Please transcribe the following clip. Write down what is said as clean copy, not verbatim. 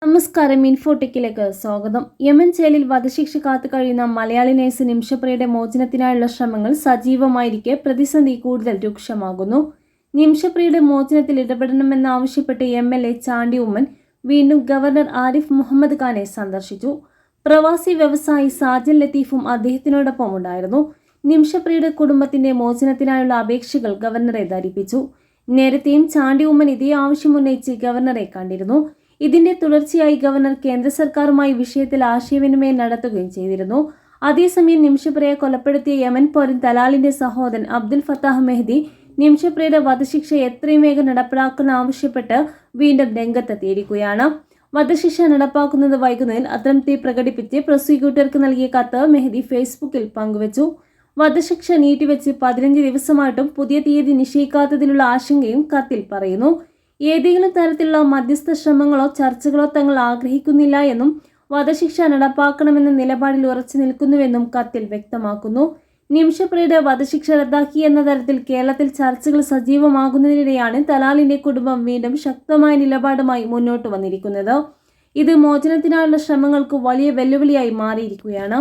നമസ്കാരം. ഇൻഫോടെക്കിലേക്ക് സ്വാഗതം. യമൻ ജയിലിൽ വധശിക്ഷ കാത്തു കഴിയുന്ന മലയാളി നേഴ്സ് നിമിഷപ്രിയയുടെ മോചനത്തിനായുള്ള ശ്രമങ്ങൾ സജീവമായിരിക്കെ പ്രതിസന്ധി കൂടുതൽ രൂക്ഷമാകുന്നു. നിമിഷപ്രിയയുടെ മോചനത്തിൽ ഇടപെടണമെന്നാവശ്യപ്പെട്ട് MLA ചാണ്ടി ഉമ്മൻ വീണ്ടും ഗവർണർ ആരിഫ് മുഹമ്മദ് ഖാനെ സന്ദർശിച്ചു. പ്രവാസി വ്യവസായി സാജൻ ലത്തീഫും അദ്ദേഹത്തിനോടൊപ്പം ഉണ്ടായിരുന്നു. നിമിഷപ്രിയയുടെ കുടുംബത്തിന്റെ മോചനത്തിനായുള്ള അപേക്ഷകൾ ഗവർണറെ ധരിപ്പിച്ചു. നേരത്തെയും ചാണ്ടി ഉമ്മൻ ഇതേ ആവശ്യമുന്നയിച്ച് ഗവർണറെ കണ്ടിരുന്നു. ഇതിന്റെ തുടർച്ചയായി ഗവർണർ കേന്ദ്ര സർക്കാരുമായി വിഷയത്തിൽ ആശയവിനിമയം നടത്തുകയും ചെയ്തിരുന്നു. അതേസമയം നിമിഷപ്രിയയെ കൊലപ്പെടുത്തിയ യമൻ പൗരൻ തലാലിന്റെ സഹോദരൻ അബ്ദുൽ ഫത്താഹ് മെഹ്ദി നിമിഷപ്രിയയുടെ വധശിക്ഷ എത്രയും വേഗം നടപ്പിലാക്കുന്ന ആവശ്യപ്പെട്ട് വീണ്ടും രംഗത്തെത്തിയിരിക്കുകയാണ്. വധശിക്ഷ നടപ്പാക്കുന്നത് വൈകുന്നതിൽ അതൃപ്തി പ്രകടിപ്പിച്ച് പ്രോസിക്യൂട്ടർക്ക് നൽകിയ കത്ത് മെഹ്ദി ഫേസ്ബുക്കിൽ പങ്കുവച്ചു. വധശിക്ഷ നീട്ടിവെച്ച് 15 ദിവസമായിട്ടും പുതിയ തീയതി നിശ്ചയിക്കാത്തതിലുള്ള ആശങ്കയും കത്തിൽ പറയുന്നു. ഏതെങ്കിലും തരത്തിലുള്ള മധ്യസ്ഥ ശ്രമങ്ങളോ ചർച്ചകളോ തങ്ങൾ ആഗ്രഹിക്കുന്നില്ല എന്നും വധശിക്ഷ നടപ്പാക്കണമെന്ന നിലപാടിൽ ഉറച്ചു നിൽക്കുന്നുവെന്നും കത്തിൽ വ്യക്തമാക്കുന്നു. നിമിഷപ്രിയയുടെ വധശിക്ഷ റദ്ദാക്കി എന്ന തരത്തിൽ കേരളത്തിൽ ചർച്ചകൾ സജീവമാകുന്നതിനിടെയാണ് തലാലിന്റെ കുടുംബം വീണ്ടും ശക്തമായ നിലപാടുമായി മുന്നോട്ട് വന്നിരിക്കുന്നത്. ഇത് മോചനത്തിനായുള്ള ശ്രമങ്ങൾക്ക് വലിയ വെല്ലുവിളിയായി മാറിയിരിക്കുകയാണ്.